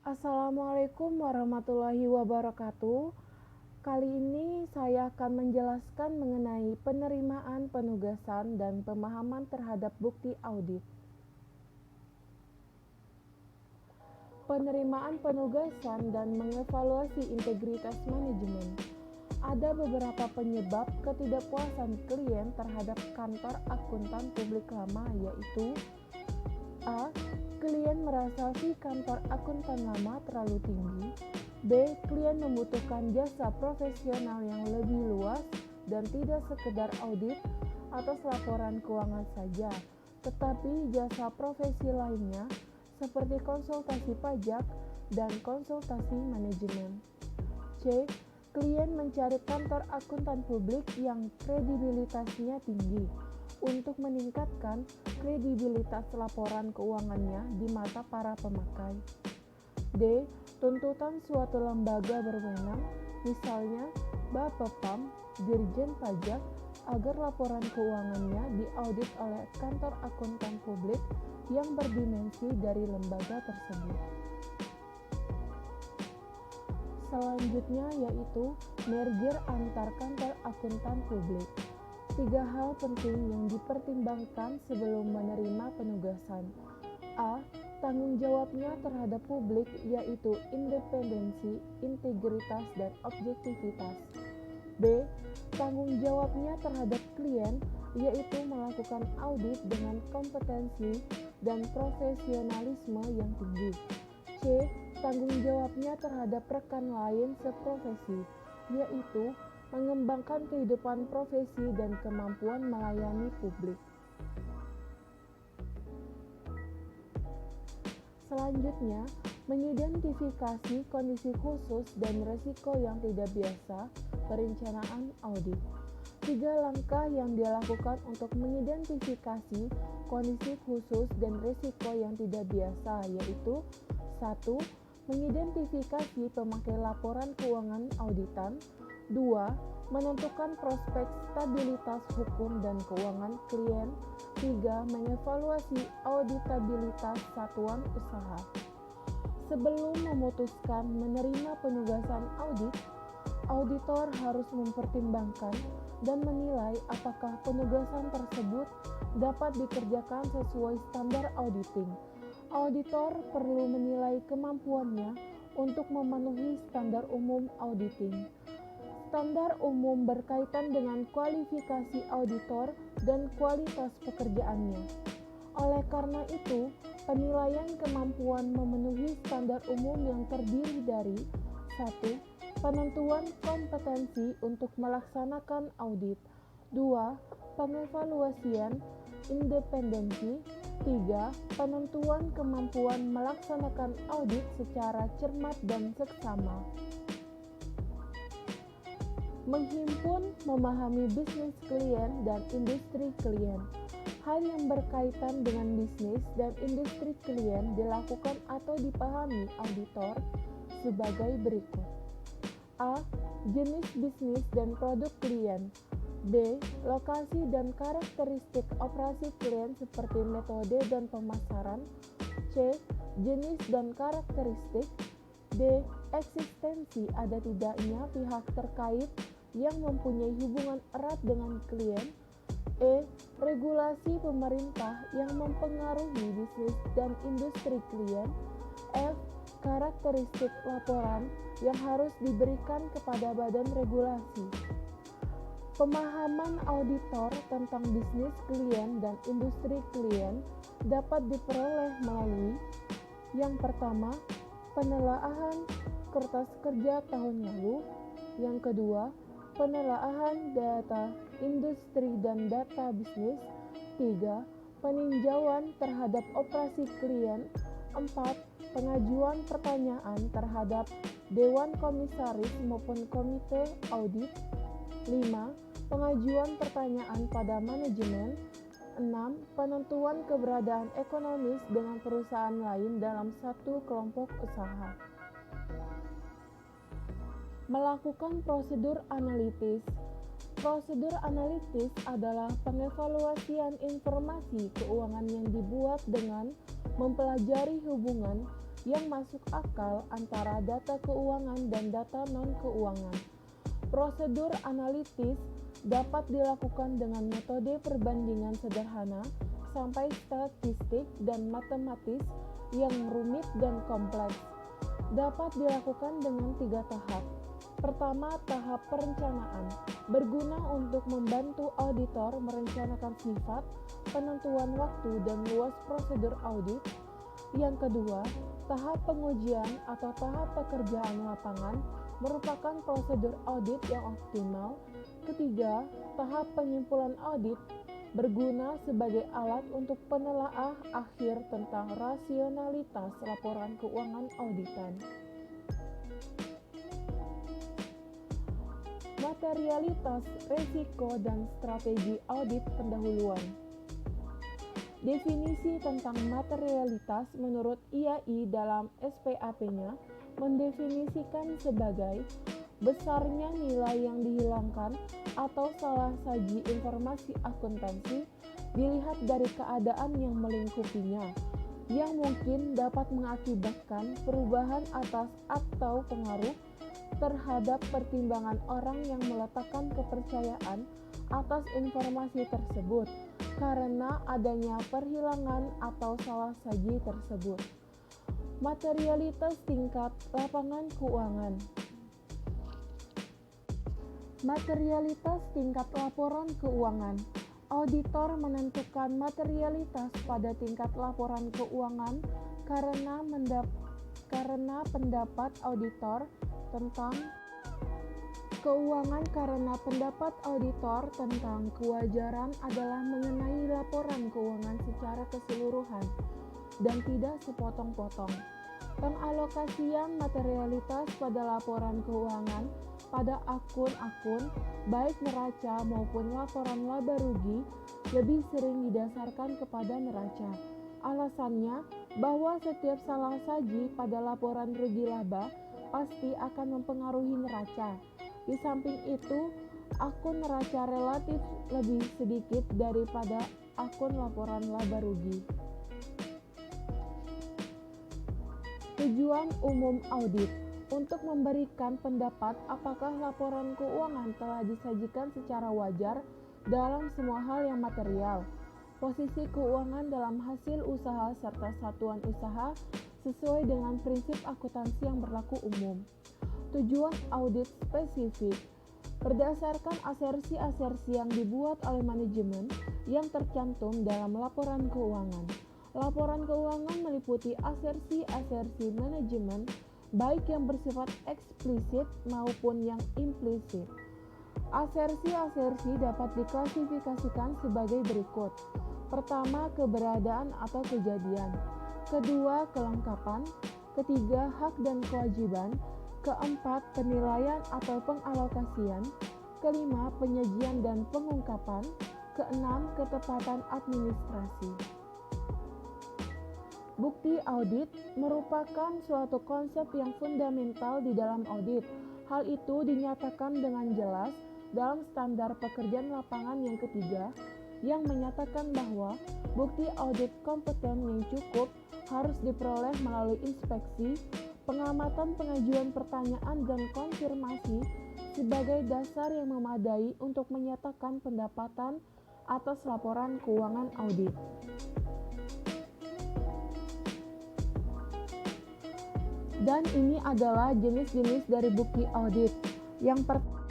Assalamualaikum warahmatullahi wabarakatuh. Kali ini saya akan menjelaskan mengenai penerimaan penugasan dan pemahaman terhadap bukti audit. Penerimaan penugasan dan mengevaluasi integritas manajemen. Ada beberapa penyebab ketidakpuasan klien terhadap kantor akuntan publik lama, yaitu A. Klien merasa fee kantor akuntan lama terlalu tinggi. B. Klien membutuhkan jasa profesional yang lebih luas dan tidak sekedar audit atas laporan keuangan saja, tetapi jasa profesi lainnya seperti konsultasi pajak dan konsultasi manajemen. C. Klien mencari kantor akuntan publik yang kredibilitasnya tinggi untuk meningkatkan kredibilitas laporan keuangannya di mata para pemakai. D. Tuntutan suatu lembaga berwenang, misalnya Bapepam, Dirjen Pajak, agar laporan keuangannya diaudit oleh kantor akuntan publik yang berdimensi dari lembaga tersebut. Selanjutnya yaitu merger antar kantor akuntan publik. 3 hal penting yang dipertimbangkan sebelum menerima penugasan. A. Tanggung jawabnya terhadap publik, yaitu independensi, integritas, dan objektivitas. B. Tanggung jawabnya terhadap klien, yaitu melakukan audit dengan kompetensi dan profesionalisme yang tinggi. C. Tanggung jawabnya terhadap rekan lain seprofesi, yaitu mengembangkan kehidupan profesi dan kemampuan melayani publik. Selanjutnya, mengidentifikasi kondisi khusus dan risiko yang tidak biasa, perencanaan audit. 3 langkah yang dilakukan untuk mengidentifikasi kondisi khusus dan risiko yang tidak biasa, yaitu 1. Mengidentifikasi pemakai laporan keuangan auditan. 2. Menentukan prospek stabilitas hukum dan keuangan klien. 3. Mengevaluasi auditabilitas satuan usaha. Sebelum memutuskan menerima penugasan audit, auditor harus mempertimbangkan dan menilai apakah penugasan tersebut dapat dikerjakan sesuai standar auditing. Auditor perlu menilai kemampuannya untuk memenuhi standar umum auditing. Standar umum berkaitan dengan kualifikasi auditor dan kualitas pekerjaannya. Oleh karena itu, penilaian kemampuan memenuhi standar umum yang terdiri dari 1. Penentuan kompetensi untuk melaksanakan audit. 2. Pengevaluasian independensi. 3. Penentuan kemampuan melaksanakan audit secara cermat dan seksama. Menghimpun, memahami bisnis klien dan industri klien. Hal yang berkaitan dengan bisnis dan industri klien dilakukan atau dipahami auditor sebagai berikut. A. Jenis bisnis dan produk klien. B. Lokasi dan karakteristik operasi klien seperti metode dan pemasaran. C. Jenis dan karakteristik. D. Eksistensi ada tidaknya pihak terkait yang mempunyai hubungan erat dengan klien. E. Regulasi pemerintah yang mempengaruhi bisnis dan industri klien. F. Karakteristik laporan yang harus diberikan kepada badan regulasi. Pemahaman auditor tentang bisnis klien dan industri klien dapat diperoleh melalui yang pertama, penelaahan kertas kerja tahun lalu. Yang kedua, penelaahan data industri dan data bisnis. 3. Peninjauan terhadap operasi klien. 4. Pengajuan pertanyaan terhadap Dewan Komisaris maupun Komite Audit. 5. Pengajuan pertanyaan pada manajemen. 6. Penentuan keberadaan ekonomis dengan perusahaan lain dalam satu kelompok usaha. Melakukan prosedur analitis. Prosedur analitis adalah pengevaluasian informasi keuangan yang dibuat dengan mempelajari hubungan yang masuk akal antara data keuangan dan data non-keuangan. Prosedur analitis dapat dilakukan dengan metode perbandingan sederhana sampai statistik dan matematis yang rumit dan kompleks. Dapat dilakukan dengan 3 tahap. Pertama, tahap perencanaan, berguna untuk membantu auditor merencanakan sifat, penentuan waktu, dan luas prosedur audit. Yang kedua, tahap pengujian atau tahap pekerjaan lapangan merupakan prosedur audit yang optimal. Ketiga, tahap penyimpulan audit berguna sebagai alat untuk penelaah akhir tentang rasionalitas laporan keuangan auditan. Materialitas, risiko, dan strategi audit pendahuluan. Definisi tentang materialitas menurut IAI dalam SPAP-nya mendefinisikan sebagai besarnya nilai yang dihilangkan atau salah saji informasi akuntansi dilihat dari keadaan yang melingkupinya, yang mungkin dapat mengakibatkan perubahan atas atau pengaruh terhadap pertimbangan orang yang meletakkan kepercayaan atas informasi tersebut karena adanya perhilangan atau salah saji tersebut. Materialitas tingkat lapangan keuangan. Materialitas tingkat laporan keuangan. Auditor menentukan materialitas pada tingkat laporan keuangan karena pendapat auditor tentang keuangan karena pendapat auditor tentang kewajaran adalah mengenai laporan keuangan secara keseluruhan dan tidak sepotong-potong. Pengalokasian materialitas pada laporan keuangan pada akun-akun baik neraca maupun laporan laba rugi lebih sering didasarkan kepada neraca. Alasannya bahwa setiap salah saji pada laporan rugi laba pasti akan mempengaruhi neraca. Di samping itu, akun neraca relatif lebih sedikit daripada akun laporan laba rugi. Tujuan umum audit untuk memberikan pendapat apakah laporan keuangan telah disajikan secara wajar dalam semua hal yang material, posisi keuangan dalam hasil usaha serta satuan usaha sesuai dengan prinsip akuntansi yang berlaku umum. Tujuan audit spesifik berdasarkan asersi-asersi yang dibuat oleh manajemen yang tercantum dalam laporan keuangan. Laporan keuangan meliputi asersi-asersi manajemen baik yang bersifat eksplisit maupun yang implisit. Asersi-asersi dapat diklasifikasikan sebagai berikut. Pertama, keberadaan atau kejadian. Kedua, kelengkapan. Ketiga, hak dan kewajiban. Keempat, penilaian atau pengalokasian. Kelima, penyajian dan pengungkapan. Keenam, ketepatan administrasi. Bukti audit merupakan suatu konsep yang fundamental di dalam audit. Hal itu dinyatakan dengan jelas dalam standar pekerjaan lapangan yang ketiga, yang menyatakan bahwa bukti audit kompeten yang cukup harus diperoleh melalui inspeksi, pengamatan, pengajuan pertanyaan, dan konfirmasi sebagai dasar yang memadai untuk menyatakan pendapatan atas laporan keuangan audit. Dan ini adalah jenis-jenis dari bukti audit. Yang pertama,